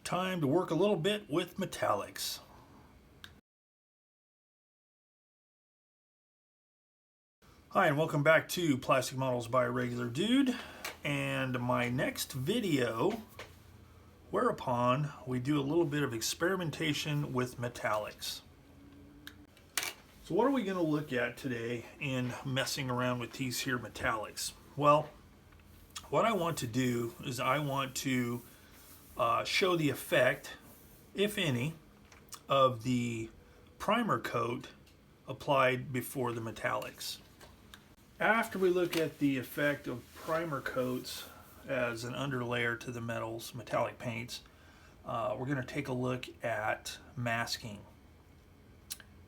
Time to work a little bit with metallics. Hi, and welcome back to Plastic Models by a Regular Dude, and my next video whereupon we do a little bit of experimentation with metallics. So what are we going to look at today in messing around with these here metallics? Well, what I want to do is I want to show the effect, if any, of the primer coat applied before the metallics. After we look at the effect of primer coats as an underlayer to the metallic paints, we're going to take a look at masking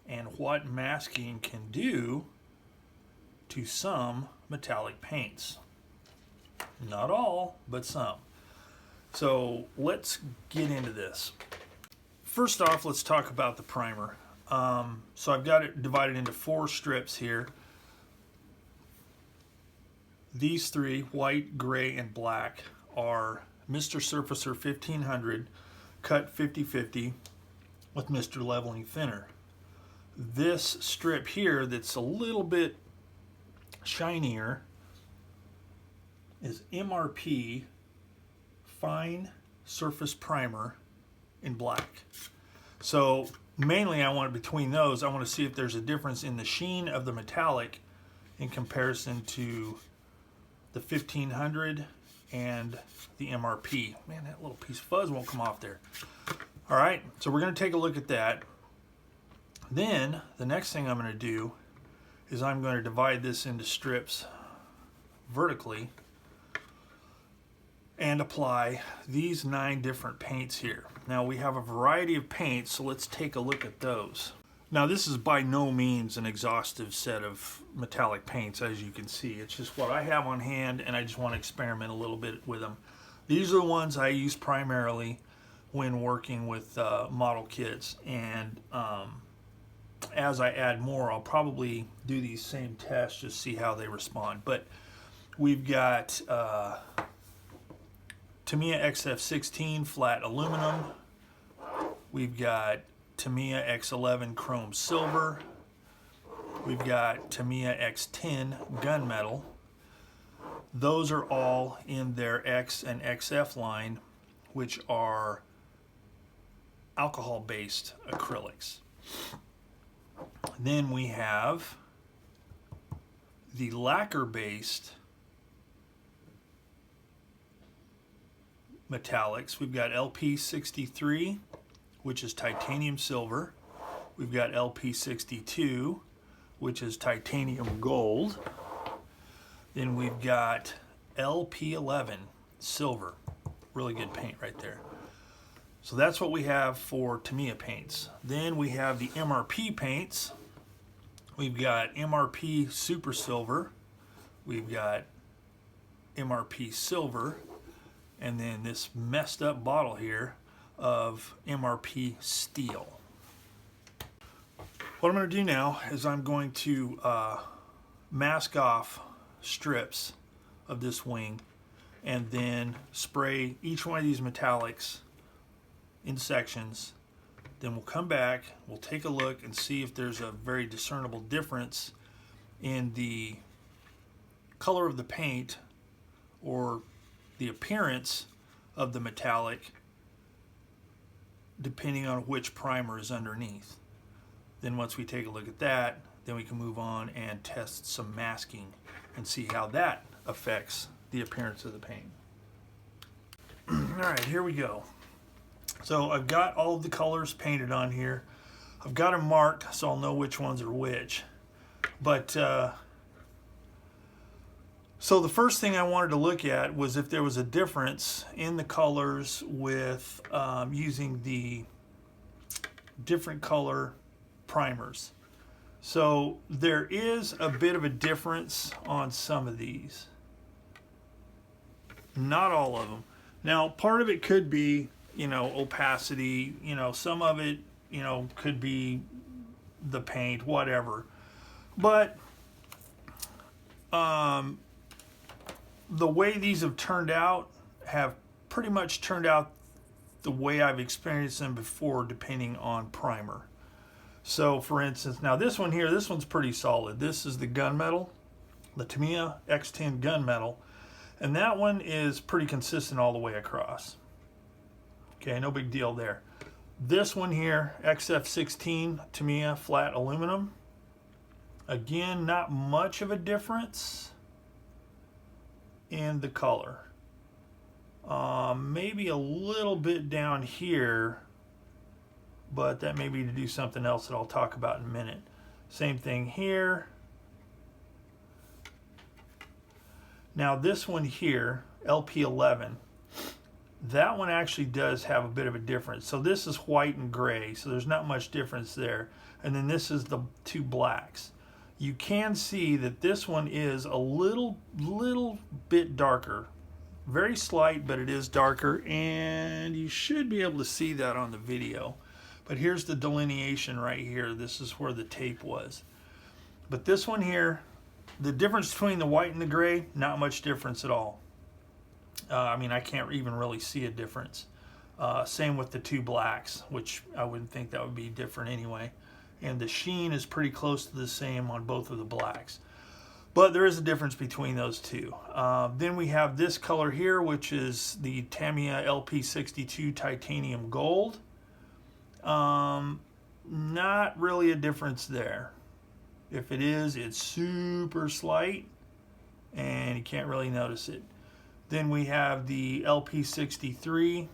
and what masking can do to some metallic paints. Not all, but some. So let's get into this. First off, let's talk about the primer. So I've got it divided into 4 strips here. These 3, white, gray, and black, are Mr. Surfacer 1500 cut 50/50 with Mr. Leveling Thinner. This strip here that's a little bit shinier is MRP Fine Surface Primer in black. So mainly I want between those, I want to see if there's a difference in the sheen of the metallic in comparison to the 1500 and the MRP. Man, that little piece of fuzz won't come off there. All right, so we're going to take a look at that. Then the next thing I'm going to do is I'm going to divide this into strips vertically and apply these 9 different paints here. Now we have a variety of paints, so let's take a look at those. Now this is by no means an exhaustive set of metallic paints, as you can see. It's just what I have on hand, and I just want to experiment a little bit with them. These are the ones I use primarily when working with model kits, and as I add more, I'll probably do these same tests, just see how they respond. But we've got Tamiya XF16 flat aluminum. We've got Tamiya X11 chrome silver. We've got Tamiya X10 gunmetal. Those are all in their X and XF line, which are alcohol-based acrylics. Then we have the lacquer-based metallics. We've got LP63, which is titanium silver. We've got LP62, which is titanium gold. Then we've got LP11 silver. Really good paint right there. So that's what we have for Tamiya paints. Then we have the MRP paints. We've got MRP super silver. We've got MRP silver. And then this messed up bottle here of MRP steel. What I'm going to do now is I'm going to mask off strips of this wing and then spray each one of these metallics in sections. Then we'll come back, we'll take a look and see if there's a very discernible difference in the color of the paint or the appearance of the metallic depending on which primer is underneath. Then once we take a look at that, then we can move on and test some masking and see how that affects the appearance of the paint. Alright, here we go. So I've got all of the colors painted on here. I've got them marked so I'll know which ones are which. But so the first thing I wanted to look at was if there was a difference in the colors with using the different color primers. So there is a bit of a difference on some of these. Not all of them. Now part of it could be, you know, opacity, you know, some of it, you know, could be the paint, whatever. But the way these have turned out have pretty much turned out the way I've experienced them before, depending on primer. So for instance, now this one here, this one's pretty solid. This is the gunmetal, the Tamiya X10 gunmetal, and that one is pretty consistent all the way across. Okay, no big deal there. This one here, XF16 Tamiya flat aluminum. Again, not much of a difference in the color. Maybe a little bit down here, but that may be to do something else that I'll talk about in a minute. Same thing here. Now this one here, LP11, that one actually does have a bit of a difference. So this is white and gray, so there's not much difference there. And then this is the two blacks. You can see that this one is a little bit darker. Very slight, but it is darker, and you should be able to see that on the video. But here's the delineation right here. This is where the tape was. But this one here, the difference between the white and the gray, not much difference at all. I mean, I can't even really see a difference. Same with the two blacks, which I wouldn't think that would be different anyway. And the sheen is pretty close to the same on both of the blacks. But there is a difference between those two. Then we have this color here, which is the Tamiya LP62 Titanium Gold. Not really a difference there. If it is, it's super slight, and you can't really notice it. Then we have the LP63,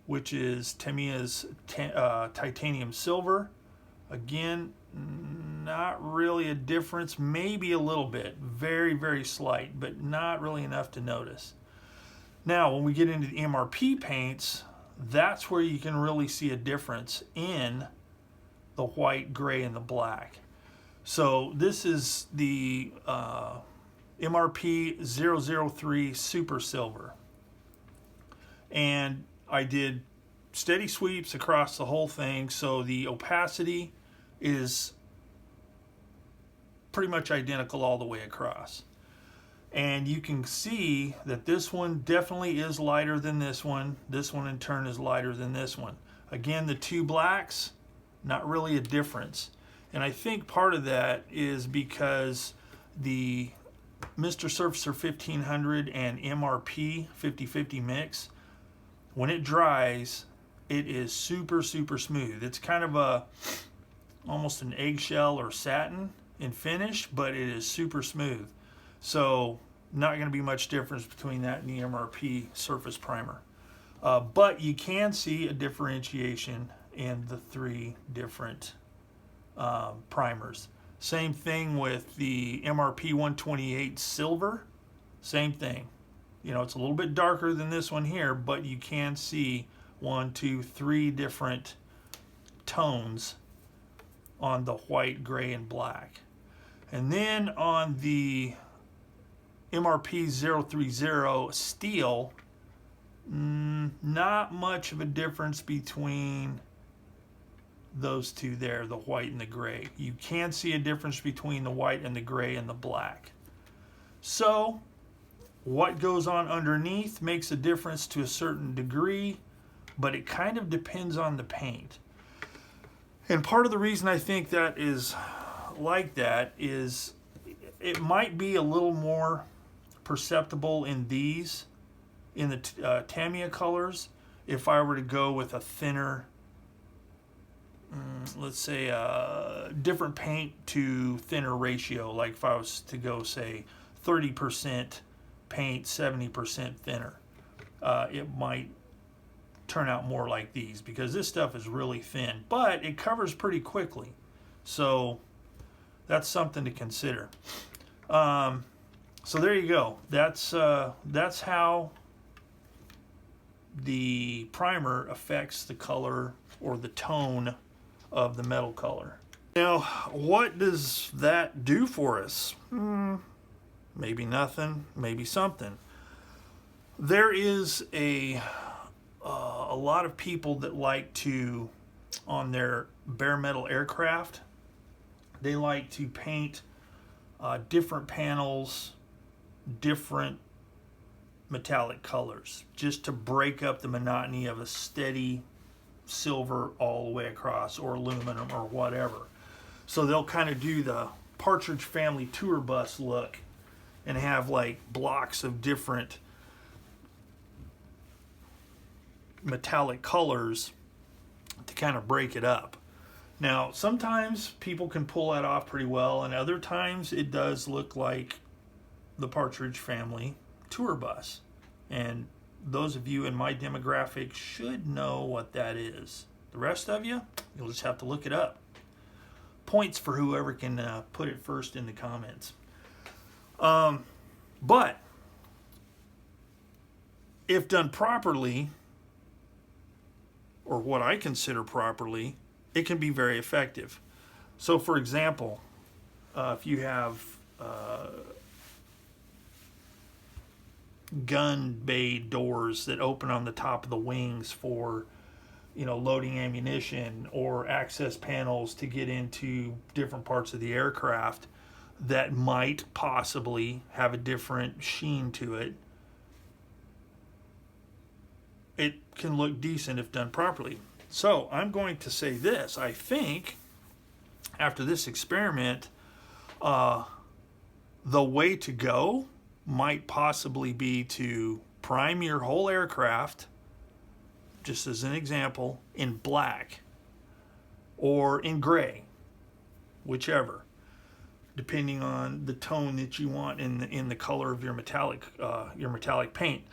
which is Tamiya's Titanium Silver. Again, not really a difference, maybe a little bit, very slight, but not really enough to notice. Now, when we get into the MRP paints, that's where you can really see a difference in the white, gray, and the black. So this is the MRP 003 Super Silver. And I did steady sweeps across the whole thing, so the opacity is pretty much identical all the way across. And you can see that this one definitely is lighter than this one. This one in turn is lighter than this one. Again, the two blacks, not really a difference. And I think part of that is because the Mr. Surfacer 1500 and MRP 50/50 mix, when it dries, it is super smooth. It's kind of almost an eggshell or satin in finish, but it is super smooth. So not going to be much difference between that and the MRP surface primer. But you can see a differentiation in the three different primers. Same thing with the MRP 128 Silver. Same thing. You know, it's a little bit darker than this one here, but you can see 1, 2, 3 different tones on the white, gray, and black. And then on the MRP 030 Steel, not much of a difference between those two there, the white and the gray. You can see a difference between the white and the gray and the black. So what goes on underneath makes a difference to a certain degree, but it kind of depends on the paint. And part of the reason I think that is like that is it might be a little more perceptible in these, in the Tamiya colors, if I were to go with a thinner, let's say a different paint to thinner ratio, like if I was to go say 30% paint, 70% thinner, it might turn out more like these, because this stuff is really thin, but it covers pretty quickly. So that's something to consider. So there you go. That's how the primer affects the color or the tone of the metal color. Now, what does that do for us? Maybe nothing, maybe something. There is a lot of people that like to, on their bare metal aircraft, they like to paint different panels, different metallic colors, just to break up the monotony of a steady silver all the way across, or aluminum, or whatever. So they'll kind of do the Partridge Family tour bus look and have like blocks of different metallic colors to kind of break it up. Now, sometimes people can pull that off pretty well, and other times it does look like the Partridge Family tour bus. And those of you in my demographic should know what that is. The rest of you, you'll just have to look it up. Points for whoever can put it first in the comments. But if done properly, or what I consider properly, it can be very effective. So for example, if you have gun bay doors that open on the top of the wings for, you know, loading ammunition, or access panels to get into different parts of the aircraft that might possibly have a different sheen to it, it can look decent if done properly. So I'm going to say this: I think after this experiment, the way to go might possibly be to prime your whole aircraft, just as an example, in black or in gray, whichever, depending on the tone that you want in the color of your metallic paint.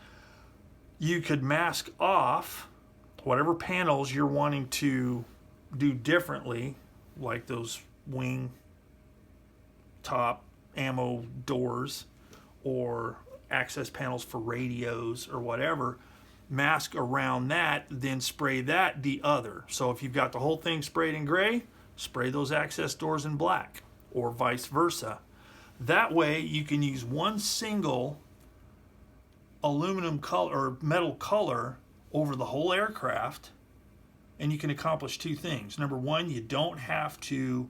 You could mask off whatever panels you're wanting to do differently, like those wing top ammo doors or access panels for radios or whatever. Mask around that, then spray that the other. So if you've got the whole thing sprayed in gray, spray those access doors in black, or vice versa. That way you can use one single aluminum color or metal color over the whole aircraft, and you can accomplish two things. Number one, you don't have to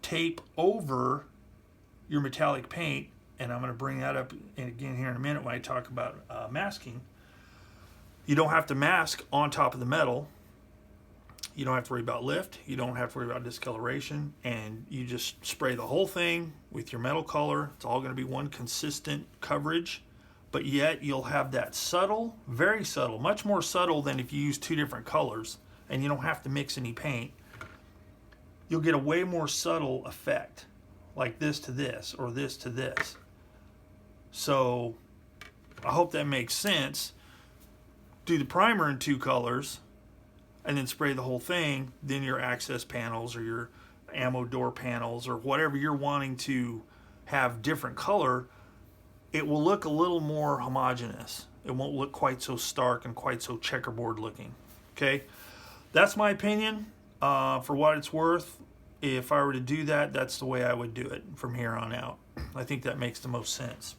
tape over your metallic paint, and I'm going to bring that up again here in a minute when I talk about masking. You don't have to mask on top of the metal. You don't have to worry about lift. You don't have to worry about discoloration, and you just spray the whole thing with your metal color. It's all going to be one consistent coverage, but yet you'll have that subtle, very subtle, much more subtle than if you use two different colors and you don't have to mix any paint. You'll get a way more subtle effect, like this to this or this to this. So I hope that makes sense. Do the primer in two colors and then spray the whole thing, then your access panels or your ammo door panels or whatever you're wanting to have different color, it will look a little more homogeneous. It won't look quite so stark and quite so checkerboard looking. Okay, that's my opinion. For what it's worth, if I were to do that, that's the way I would do it from here on out. I think that makes the most sense.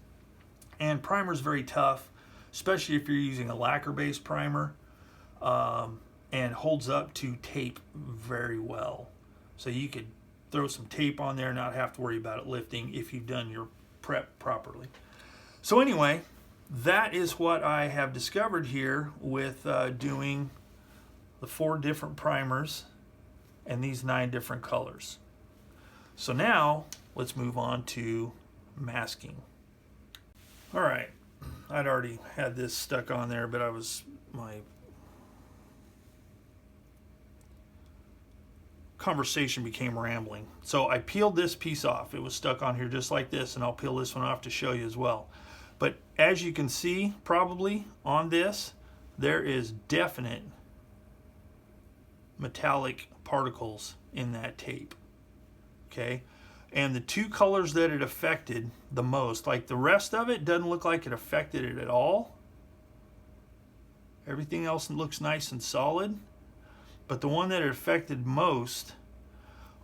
And primer is very tough, especially if you're using a lacquer-based primer, and holds up to tape very well. So you could throw some tape on there and not have to worry about it lifting if you've done your prep properly. So anyway, that is what I have discovered here with doing the 4 different primers and these 9 different colors. So now let's move on to masking. All right, I'd already had this stuck on there, but my conversation became rambling. So I peeled this piece off. It was stuck on here just like this, and I'll peel this one off to show you as well. But as you can see, probably on this, there is definite metallic particles in that tape. Okay, and the 2 colors that it affected the most, like the rest of it doesn't look like it affected it at all. Everything else looks nice and solid. But the one that it affected most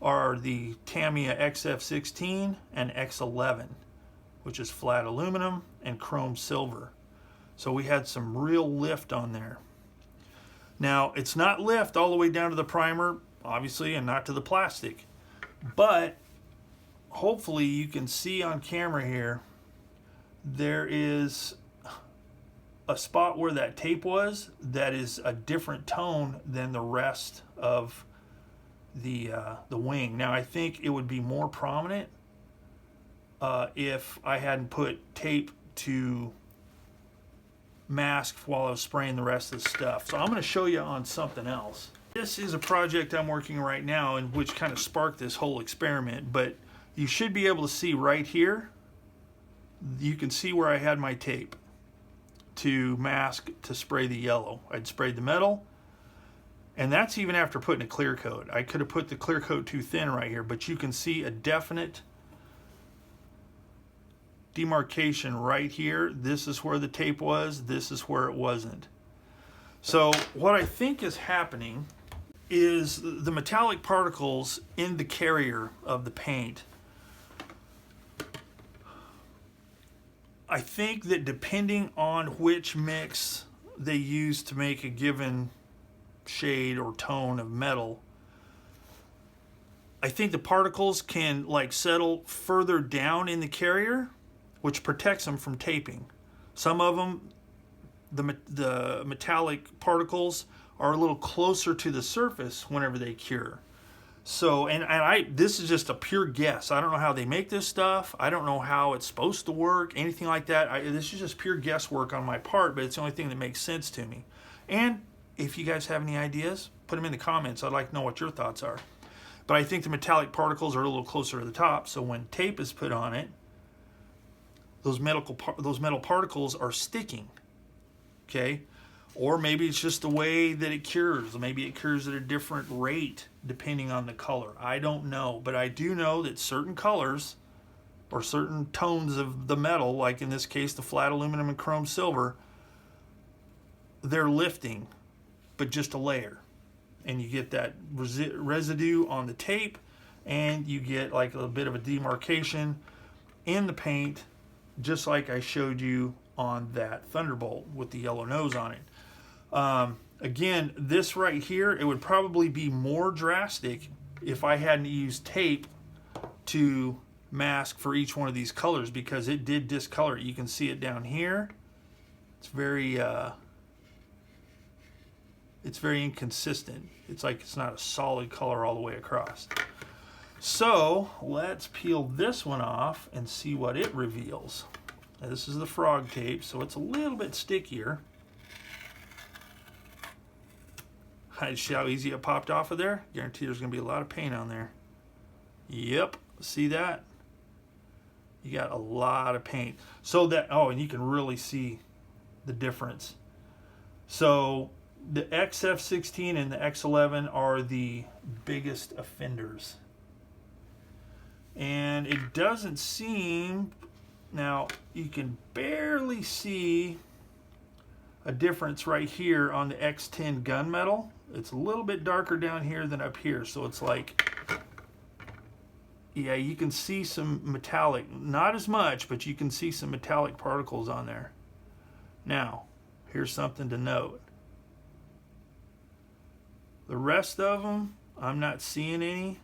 are the Tamiya XF16 and X11, which is flat aluminum and chrome silver. So we had some real lift on there. Now, it's not lift all the way down to the primer, obviously, and not to the plastic. But hopefully you can see on camera here, there is a spot where that tape was that is a different tone than the rest of the wing. Now I think it would be more prominent if I hadn't put tape to mask while I was spraying the rest of the stuff. So I'm going to show you on something else. This is a project I'm working right now, and which kind of sparked this whole experiment, but you should be able to see right here, you can see where I had my tape to mask to spray the yellow. I'd sprayed the metal, and that's even after putting a clear coat. I could have put the clear coat too thin right here, but you can see a definite demarcation right here. This is where the tape was, this is where it wasn't. So what I think is happening is the metallic particles in the carrier of the paint. I think that depending on which mix they use to make a given shade or tone of metal, I think the particles can like settle further down in the carrier, which protects them from taping. Some of them, the metallic particles are a little closer to the surface whenever they cure. So, this is just a pure guess. I don't know how they make this stuff. I don't know how it's supposed to work, anything like that. This is just pure guesswork on my part, but it's the only thing that makes sense to me. And if you guys have any ideas, put them in the comments. I'd like to know what your thoughts are. But I think the metallic particles are a little closer to the top, so when tape is put on it, those metal particles are sticking, okay? Or maybe it's just the way that it cures. Maybe it cures at a different rate depending on the color. I don't know, but I do know that certain colors or certain tones of the metal, like in this case the flat aluminum and chrome silver, they're lifting, but just a layer. And you get that residue on the tape, and you get like a bit of a demarcation in the paint, just like I showed you on that Thunderbolt with the yellow nose on it. Again, this right here, it would probably be more drastic if I hadn't used tape to mask for each one of these colors, because it did discolor it. You can see it down here. It's very inconsistent. It's like it's not a solid color all the way across. So let's peel this one off and see what it reveals. Now, this is the frog tape, so it's a little bit stickier. See how easy it popped off of there? Guarantee there's going to be a lot of paint on there. Yep, see that? You got a lot of paint. So that, oh, and you can really see the difference. So the XF16 and the X11 are the biggest offenders. And it doesn't seem, now you can barely see a difference right here on the X10 gunmetal. It's a little bit darker down here than up here, so it's like, yeah, you can see some metallic, not as much, but you can see some metallic particles on there. Now, here's something to note. The rest of them, I'm not seeing any,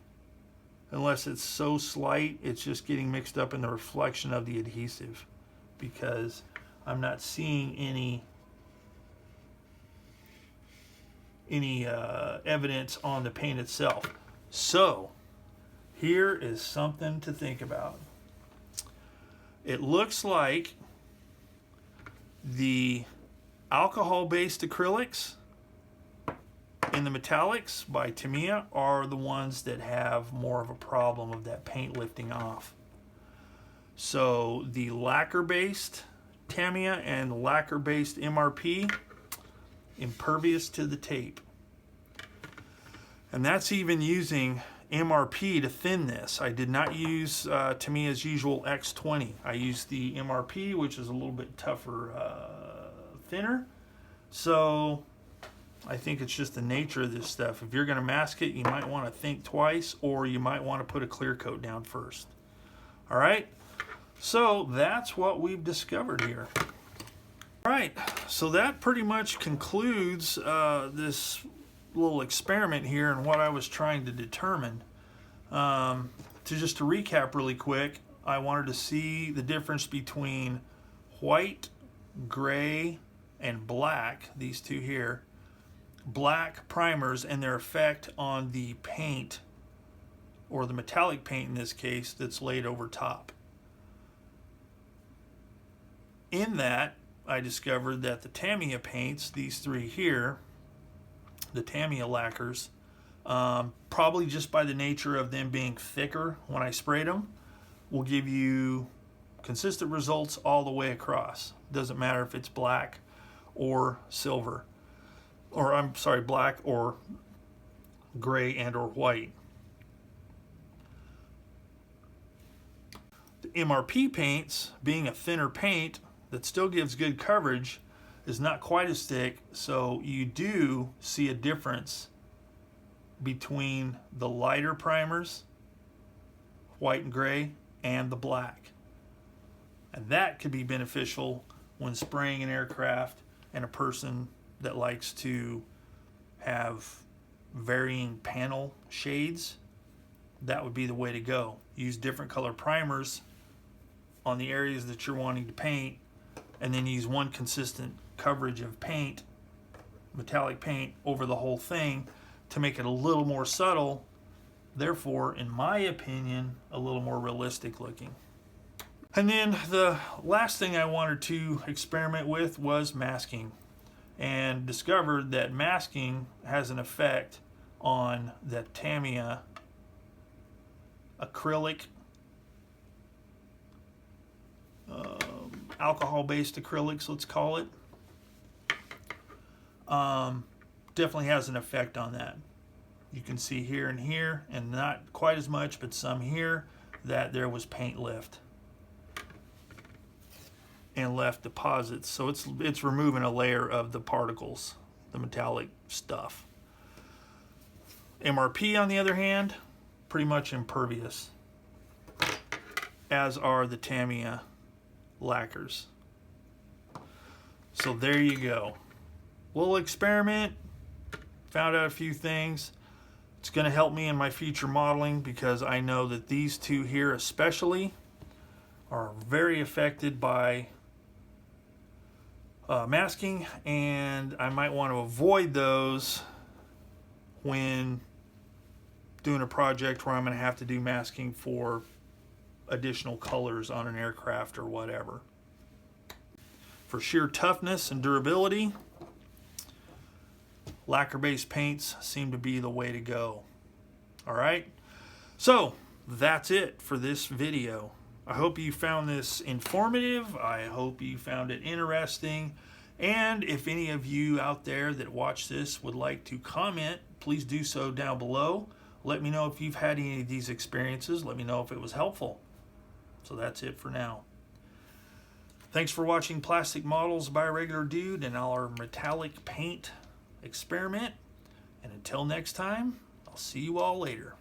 unless it's so slight, it's just getting mixed up in the reflection of the adhesive, because I'm not seeing any evidence on the paint itself. So here is something to think about. It looks like the alcohol-based acrylics in the metallics by Tamiya are the ones that have more of a problem of that paint lifting off. So the lacquer-based Tamiya and the lacquer-based MRP, impervious to the tape. And that's even using MRP to thin this. I did not use Tamiya's usual X20. I used the MRP, which is a little bit tougher, thinner. So I think it's just the nature of this stuff. If you're going to mask it, you might want to think twice, or you might want to put a clear coat down first. All right, so that's what we've discovered here. All right, so that pretty much concludes this little experiment here and what I was trying to determine. Just to recap really quick, I wanted to see the difference between white, gray, and black, these two here, black primers and their effect on the paint, or the metallic paint in this case, that's laid over top. In that, I discovered that the Tamiya paints, these three here, the Tamiya lacquers, probably just by the nature of them being thicker when I sprayed them, will give you consistent results all the way across. Doesn't matter if it's black or silver, or I'm sorry, black or gray and or white. The MRP paints, being a thinner paint that still gives good coverage, is not quite as thick, so you do see a difference between the lighter primers, white and gray, and the black. And that could be beneficial when spraying an aircraft and a person that likes to have varying panel shades. That would be the way to go. Use different color primers on the areas that you're wanting to paint, and then use one consistent coverage of paint, metallic paint, over the whole thing to make it a little more subtle, therefore, in my opinion, a little more realistic looking. And then the last thing I wanted to experiment with was masking, and discovered that masking has an effect on the Tamiya acrylic, alcohol-based acrylics, let's call it. Definitely has an effect on that. You can see here and here, and not quite as much, but some here, that there was paint lift and left deposits. So it's removing a layer of the particles, the metallic stuff. MRP, on the other hand, pretty much impervious, as are the Tamiya lacquers. So there you go. Little experiment, found out a few things. It's going to help me in my future modeling, because I know that these two here especially are very affected by masking, and I might want to avoid those when doing a project where I'm going to have to do masking for additional colors on an aircraft or whatever. For sheer toughness and durability, lacquer-based paints seem to be the way to go. Alright, so that's it for this video. I hope you found this informative. I hope you found it interesting. And if any of you out there that watch this would like to comment, please do so down below. Let me know if you've had any of these experiences. Let me know if it was helpful. So that's it for now. Thanks for watching Plastic Models by a Regular Dude and our metallic paint experiment. And until next time, I'll see you all later.